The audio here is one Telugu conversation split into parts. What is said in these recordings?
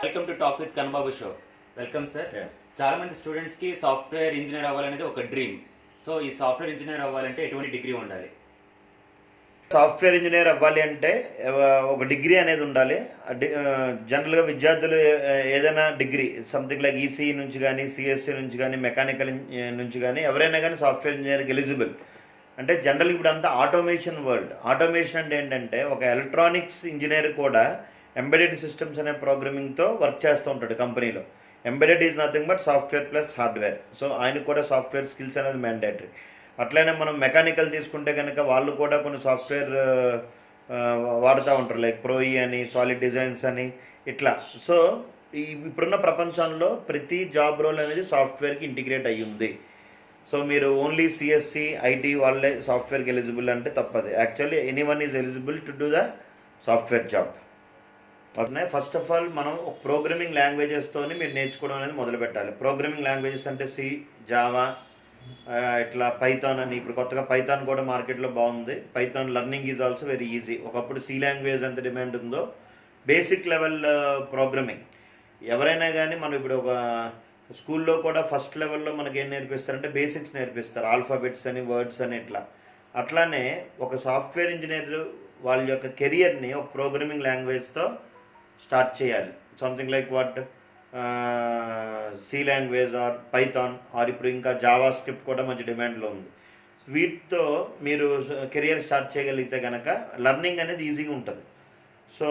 Welcome to talk with Kannababu show. Welcome sir. చాలా మంది స్టూడెంట్స్ కి సాఫ్ట్వేర్ ఇంజనీర్ అవ్వాలనేది ఒక డ్రీమ్. సో ఈ సాఫ్ట్వేర్ ఇంజనీర్ అవ్వాలంటే ఎటువంటి డిగ్రీ ఉండాలి? సాఫ్ట్వేర్ ఇంజనీర్ అవ్వాలి అంటే ఒక డిగ్రీ అనేది ఉండాలి. జనరల్గా విద్యార్థులు ఏదైనా డిగ్రీ సంథింగ్ లైక్ ఈసీ నుంచి కానీ, సిఎస్సి నుంచి కానీ, మెకానికల్ నుంచి కానీ ఎవరైనా కానీ సాఫ్ట్వేర్ ఇంజనీర్కి ఎలిజిబుల్. అంటే జనరల్గా ఇప్పుడు అంతా ఆటోమేషన్ వరల్డ్. ఆటోమేషన్ అంటే ఏంటంటే ఒక ఎలక్ట్రానిక్స్ ఇంజనీర్ కూడా ఎంబెడెడ్ సిస్టమ్స్ అనే ప్రోగ్రామింగ్తో వర్క్ చేస్తూ ఉంటాడు కంపెనీలో. Embedded is nothing but software plus hardware. So ఆయనకు కూడా సాఫ్ట్వేర్ స్కిల్స్ అనేది మ్యాండేటరీ. అట్లనే మనం మెకానికల్ తీసుకుంటే కనుక వాళ్ళు కూడా కొన్ని సాఫ్ట్వేర్ వాడుతూ ఉంటారు, లైక్ ప్రోఈ అని, సాలిడ్ డిజైన్స్ అని, ఇట్లా. సో ఇప్పుడున్న ప్రపంచంలో ప్రతి జాబ్ రోల్ అనేది సాఫ్ట్వేర్కి ఇంటిగ్రేట్ అయ్యి ఉంది. సో మీరు ఓన్లీ సిఎస్సి, ఐటీ వాళ్ళే సాఫ్ట్వేర్కి ఎలిజిబుల్ అంటే తప్పదు. Actually anyone is eligible to do the software job. అట్లనే ఫస్ట్ ఆఫ్ ఆల్ మనం ఒక ప్రోగ్రామింగ్ లాంగ్వేజెస్తోని మీరు నేర్చుకోవడం అనేది మొదలు పెట్టాలి. ప్రోగ్రామింగ్ లాంగ్వేజెస్ అంటే సి, జావా, ఇట్లా పైథాన్ అని. ఇప్పుడు కొత్తగా పైథాన్ కూడా మార్కెట్లో బాగుంది. Python learning is also very easy. ఒకప్పుడు సి లాంగ్వేజ్ ఎంత డిమాండ్ ఉందో, బేసిక్ లెవెల్ ప్రోగ్రామింగ్ ఎవరైనా కానీ మనం ఇప్పుడు ఒక స్కూల్లో కూడా ఫస్ట్ లెవెల్లో మనకి ఏం నేర్పిస్తారంటే బేసిక్స్ నేర్పిస్తారు, ఆల్ఫాబెట్స్ అని, వర్డ్స్ అని, ఇట్లా. అట్లానే ఒక సాఫ్ట్వేర్ ఇంజనీర్ వాళ్ళ యొక్క కెరియర్ని ఒక ప్రోగ్రామింగ్ లాంగ్వేజ్తో స్టార్ట్ చేయాలి. Something like what C language or Python or ఇప్పుడు ఇంకా జావా స్క్రిప్ట్ కూడా మంచి డిమాండ్లో ఉంది. వీటితో మీరు కెరియర్ స్టార్ట్ చేయగలిగితే కనుక లెర్నింగ్ అనేది ఈజీగా ఉంటుంది. సో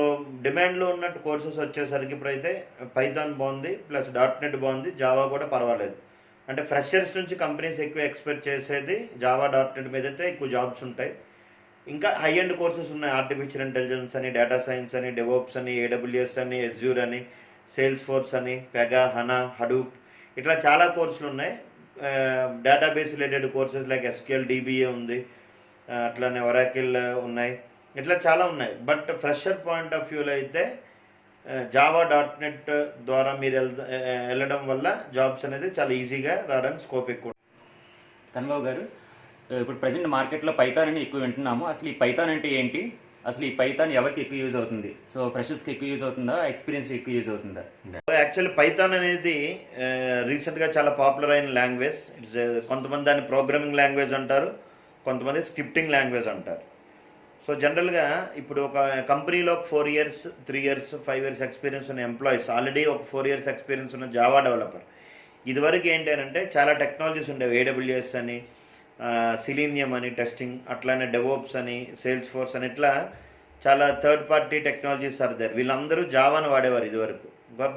డిమాండ్లో ఉన్నట్టు కోర్సెస్ వచ్చేసరికి ఇప్పుడైతే పైథాన్ బాగుంది, ప్లస్ .NET బాగుంది, జావా కూడా పర్వాలేదు. అంటే ఫ్రెషర్స్ నుంచి కంపెనీస్ ఎక్కువ ఎక్స్పెక్ట్ చేసేది జావా, .NET మీద అయితే ఎక్కువ జాబ్స్ ఉంటాయి. ఇంకా హై ఎండ్ కోర్సెస్ ఉన్నాయి, ఆర్టిఫిషియల్ ఇంటెలిజెన్స్ అని, డేటా సైన్స్ అని, డెవోప్స్ అని, AWS అని, అజ్యూర్ అని, సేల్స్ ఫోర్స్ అని, పెగా, హనా, హడూప్, ఇట్లా చాలా కోర్సులు ఉన్నాయి. Database related courses like SQL, DBA ఉంది, అట్లానే ఒరాకిల్ ఉన్నాయి, ఇట్లా చాలా ఉన్నాయి. బట్ ఫ్రెషర్ పాయింట్ ఆఫ్ వ్యూలో అయితే జావా, .NET ద్వారా మీరు వెళ్ళడం వల్ల జాబ్స్ అనేది చాలా ఈజీగా రావడానికి స్కోప్ ఎక్కువ. కన్నబాబు గారు, ఇప్పుడు ప్రజెంట్ మార్కెట్లో పైథాన్ అని ఎక్కువ వింటున్నాము. అసలు ఈ పైథాన్ అంటే ఏంటి? అసలు ఈ పైథాన్ ఎవరికి ఎక్కువ యూజ్ అవుతుంది? సో ఫ్రెషర్స్కి ఎక్కువ యూజ్ అవుతుందా, ఎక్స్పీరియన్స్కి ఎక్కువ యూజ్ అవుతుందా? యాక్చువల్లీ పైథాన్ అనేది రీసెంట్గా చాలా పాపులర్ అయిన లాంగ్వేజ్. ఇట్స్ కొంతమంది దాన్ని ప్రోగ్రామింగ్ లాంగ్వేజ్ అంటారు, కొంతమంది స్క్రిప్టింగ్ లాంగ్వేజ్ అంటారు. సో జనరల్గా ఇప్పుడు ఒక కంపెనీలో 4 years, 3 years, 5 years ఎక్స్పీరియన్స్ ఉన్న ఎంప్లాయీస్, ఆల్రెడీ ఒక 4 years ఎక్స్పీరియన్స్ ఉన్న జావా డెవలపర్. ఇదివరకు ఏంటి అంటే చాలా టెక్నాలజీస్ ఉండేవి, AWS అని, సిలీనియం అని టెస్టింగ్, అట్లానే డెవోప్స్ అని, సేల్స్ ఫోర్స్ అని, ఇట్లా చాలా third party technologies are there. వీళ్ళందరూ జావాను వాడేవారు ఇదివరకు.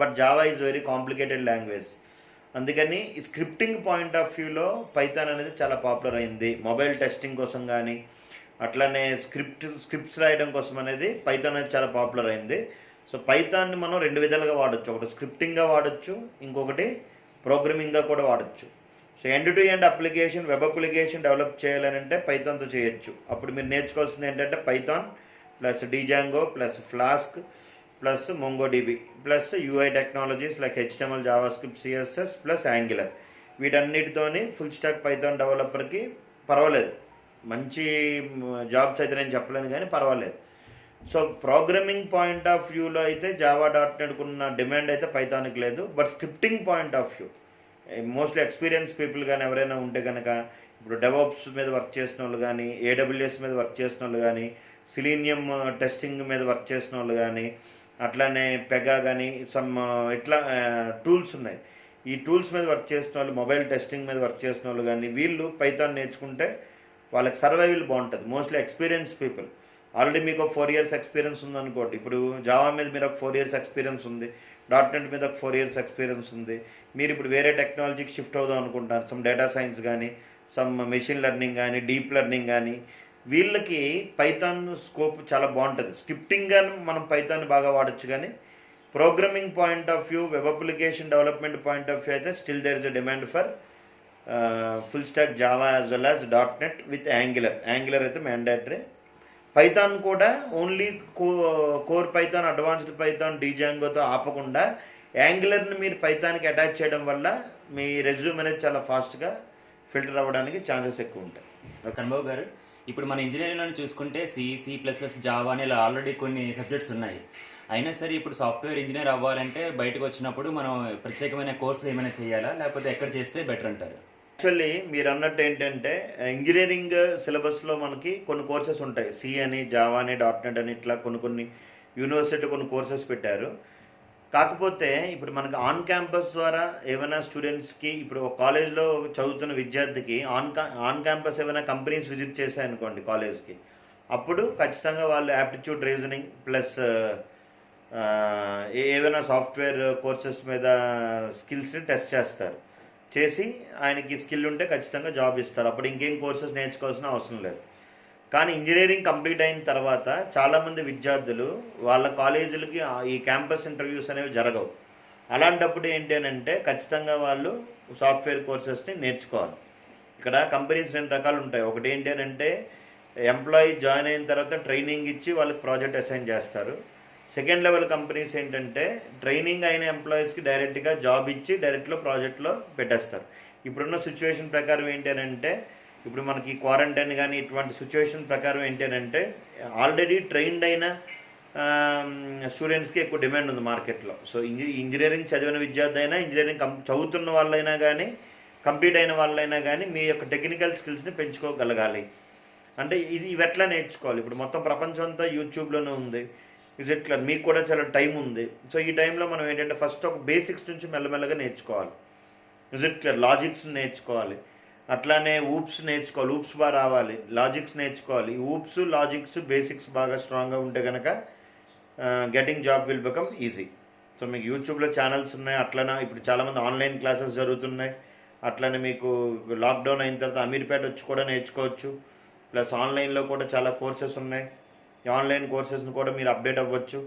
But Java is very complicated language. అందుకని ఈ స్క్రిప్టింగ్ పాయింట్ ఆఫ్ వ్యూలో పైథాన్ అనేది చాలా పాపులర్ అయింది. మొబైల్ టెస్టింగ్ కోసం కానీ, అట్లానే స్క్రిప్ట్స్ రాయడం కోసం అనేది పైథాన్ అనేది చాలా పాపులర్ అయింది. సో పైథాన్ని మనం 2 విధాలుగా వాడచ్చు. ఒకటి స్క్రిప్టింగ్గా వాడచ్చు, ఇంకొకటి ప్రోగ్రామింగ్గా కూడా వాడచ్చు. So end to end application, web application develop చేయాలని అంటే పైథాన్తో చేయొచ్చు. అప్పుడు మీరు నేర్చుకోవాల్సింది ఏంటంటే Python plus Django plus Flask plus MongoDB plus UI technologies like HTML, JavaScript, CSS plus Angular. వీటన్నిటితోని ఫుల్ స్టాక్ పైథాన్ డెవలపర్కి పర్వాలేదు, మంచి జాబ్స్ అయితే నేను చెప్పలేను కానీ పర్వాలేదు. సో ప్రోగ్రామింగ్ పాయింట్ ఆఫ్ వ్యూలో అయితే జావా, .NET ఉన్న డిమాండ్ అయితే పైథాన్కి లేదు. But scripting point of view mostly experience people కానీ ఎవరైనా ఉంటే కనుక, ఇప్పుడు డెవోప్స్ మీద వర్క్ చేసిన వాళ్ళు కానీ, AWS మీద వర్క్ చేసిన వాళ్ళు కానీ, సిలీనియం టెస్టింగ్ మీద వర్క్ చేసిన వాళ్ళు కానీ, అట్లానే పెగా కానీ, సమ్ ఇట్లా టూల్స్ ఉన్నాయి. ఈ టూల్స్ మీద వర్క్ చేసిన వాళ్ళు, మొబైల్ టెస్టింగ్ మీద వర్క్ చేసిన వాళ్ళు కానీ, వీళ్ళు పైథాన్ నేర్చుకుంటే వాళ్ళకి సర్వైవల్ బాగుంటుంది. Mostly experience people. ఆల్రెడీ మీకు 4 years ఎక్స్పీరియన్స్ ఉందనుకోండి. ఇప్పుడు జావా మీద మీరు ఒక 4 years ఎక్స్పీరియన్స్ ఉంది, .NET మీద ఒక 4 years ఎక్స్పీరియన్స్ ఉంది. మీరు ఇప్పుడు వేరే టెక్నాలజీకి షిఫ్ట్ అవుదాం అనుకుంటారు, సమ్ డేటా సైన్స్ కానీ, సమ్ మెషిన్ లెర్నింగ్ కానీ, డీప్ లెర్నింగ్ కానీ, వీళ్ళకి పైథాన్ స్కోప్ చాలా బాగుంటుంది. స్క్రిప్టింగ్గా మనం పైథాన్ బాగా వాడచ్చు, కానీ programming point of view, web application development point of view అయితే still there is a demand for full stack Java as well as .NET with Angular. Angular అయితే మ్యాండేటరీ. పైథాన్ కూడా only core Python, advanced Python, డిజాంగోతో ఆపకుండా యాంగులర్ని మీరు పైథాన్కి అటాచ్ చేయడం వల్ల మీ రెజ్యూమ్ అనేది చాలా ఫాస్ట్గా ఫిల్టర్ అవ్వడానికి ఛాన్సెస్ ఎక్కువ ఉంటాయి. కన్నబాబు గారు, ఇప్పుడు మన ఇంజనీరింగ్లో చూసుకుంటే C++, జావా అని ఇలా ఆల్రెడీ కొన్ని సబ్జెక్ట్స్ ఉన్నాయి. అయినా సరే ఇప్పుడు సాఫ్ట్వేర్ ఇంజనీర్ అవ్వాలంటే బయటకు వచ్చినప్పుడు మనం ప్రత్యేకమైన కోర్సులు ఏమైనా చేయాలా, లేకపోతే ఎక్కడ చేస్తే బెటర్ అంటారు? యాక్చువల్లీ మీరు అన్నట్టు ఏంటంటే ఇంజనీరింగ్ సిలబస్లో మనకి కొన్ని కోర్సెస్ ఉంటాయి. సి అని, జావా అని, .NET అని, ఇట్లా కొన్ని యూనివర్సిటీ కొన్ని కోర్సెస్ పెట్టారు. కాకపోతే ఇప్పుడు మనకి ఆన్ క్యాంపస్ ద్వారా ఏమైనా స్టూడెంట్స్కి, ఇప్పుడు ఒక కాలేజ్లో చదువుతున్న విద్యార్థికి ఆన్ క్యాంపస్ ఏమైనా కంపెనీస్ విజిట్ చేశాయనుకోండి కాలేజ్కి, అప్పుడు ఖచ్చితంగా వాళ్ళు యాప్టిట్యూడ్ రీజనింగ్ ప్లస్ ఏవైనా సాఫ్ట్వేర్ కోర్సెస్ మీద స్కిల్స్ని టెస్ట్ చేస్తారు. చేసి ఆయనకి స్కిల్ ఉంటే ఖచ్చితంగా జాబ్ ఇస్తారు. అప్పుడు ఇంకేం కోర్సెస్ నేర్చుకోవాల్సిన అవసరం లేదు. కానీ ఇంజనీరింగ్ కంప్లీట్ అయిన తర్వాత చాలామంది విద్యార్థులు వాళ్ళ కాలేజీలకి ఈ క్యాంపస్ ఇంటర్వ్యూస్ అనేవి జరగవు. అలాంటప్పుడు ఏంటి అని అంటే ఖచ్చితంగా వాళ్ళు సాఫ్ట్వేర్ కోర్సెస్ని నేర్చుకోవాలి. ఇక్కడ కంపెనీస్ 2 రకాలు ఉంటాయి. ఒకటి ఏంటి అని అంటే ఎంప్లాయీ జాయిన్ అయిన తర్వాత ట్రైనింగ్ ఇచ్చి వాళ్ళకి ప్రాజెక్ట్ అసైన్ చేస్తారు. సెకండ్ లెవెల్ కంపెనీస్ ఏంటంటే ట్రైనింగ్ అయిన ఎంప్లాయీస్కి డైరెక్ట్గా జాబ్ ఇచ్చి డైరెక్ట్లో ప్రాజెక్ట్లో పెట్టేస్తారు. ఇప్పుడున్న సిచ్యువేషన్ ప్రకారం ఏంటి అని అంటే, ఇప్పుడు మనకి క్వారంటైన్ కానీ ఇటువంటి సిచ్యువేషన్ ప్రకారం ఏంటి అని అంటే ఆల్రెడీ ట్రైన్డ్ అయిన స్టూడెంట్స్కి ఎక్కువ డిమాండ్ ఉంది మార్కెట్లో. సో ఇంజనీరింగ్ చదివిన విద్యార్థి అయినా, ఇంజనీరింగ్ చదువుతున్న వాళ్ళైనా కానీ, కంప్లీట్ అయిన వాళ్ళైనా కానీ మీ యొక్క టెక్నికల్ స్కిల్స్ని పెంచుకోగలగాలి. అంటే ఇవి ఎట్లా నేర్చుకోవాలి? ఇప్పుడు మొత్తం ప్రపంచం అంతా యూట్యూబ్లోనే ఉంది. Is it clear? మీకు కూడా చాలా టైం ఉంది. సో ఈ టైంలో మనం ఏంటంటే ఫస్ట్ ఒక బేసిక్స్ నుంచి మెల్లమెల్లగా నేర్చుకోవాలి. Is it clear? లాజిక్స్ నేర్చుకోవాలి, అట్లానే ఊప్స్ నేర్చుకోవాలి, ఊప్స్ బాగా రావాలి, లాజిక్స్ నేర్చుకోవాలి. ఈ ఊప్స్, లాజిక్స్, బేసిక్స్ బాగా స్ట్రాంగ్గా ఉంటే కనుక getting job will become easy. So మీకు యూట్యూబ్లో ఛానల్స్ ఉన్నాయి. అట్లనే ఇప్పుడు చాలామంది ఆన్లైన్ క్లాసెస్ జరుగుతున్నాయి. అట్లనే మీకు లాక్డౌన్ అయిన తర్వాత అమీర్పేట వచ్చి కూడా నేర్చుకోవచ్చు. ప్లస్ ఆన్లైన్లో కూడా చాలా కోర్సెస్ ఉన్నాయి. ఈ ఆన్లైన్ కోర్సెస్ని కూడా మీరు అప్డేట్ అవ్వచ్చు.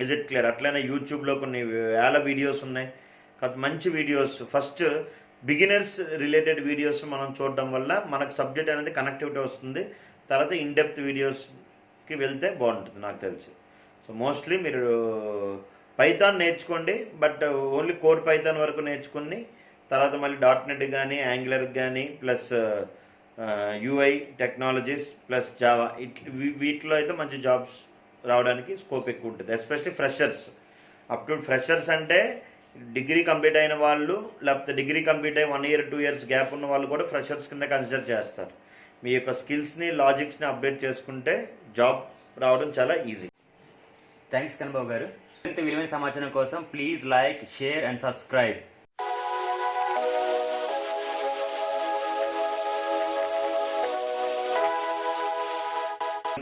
Is it clear? అట్లనే యూట్యూబ్లో కొన్ని వేల వీడియోస్ ఉన్నాయి. కాబట్టి మంచి videos, first beginners related videos మనం చూడడం వల్ల మనకు సబ్జెక్ట్ అనేది కనెక్టివిటీ వస్తుంది. తర్వాత ఇన్డెప్త్ వీడియోస్కి వెళ్తే బాగుంటుంది నాకు తెలిసి. సో మోస్ట్లీ మీరు పైథాన్ నేర్చుకోండి, బట్ ఓన్లీ కోర్ పైథాన్ వరకు నేర్చుకుని తర్వాత మళ్ళీ .NET కానీ, యాంగులర్ కానీ, plus UI technologies plus Java, వీటిలో అయితే మంచి జాబ్స్ రావడానికి స్కోప్ ఎక్కువ ఉంటుంది. Especially freshers. Up to freshers అంటే డిగ్రీ కంప్లీట్ అయిన వాళ్ళు, లేకపోతే డిగ్రీ కంప్లీట్ అయ్యి 1 year 2 years గ్యాప్ ఉన్న వాళ్ళు కూడా ఫ్రెషర్స్ కింద కన్సిడర్ చేస్తారు. మీ యొక్క స్కిల్స్ని, లాజిక్స్ని అప్డేట్ చేసుకుంటే జాబ్ రావడం చాలా ఈజీ. థ్యాంక్స్ కన్నబాబు గారు. ఇంత విలువైన సమాచారం కోసం please like, share and subscribe.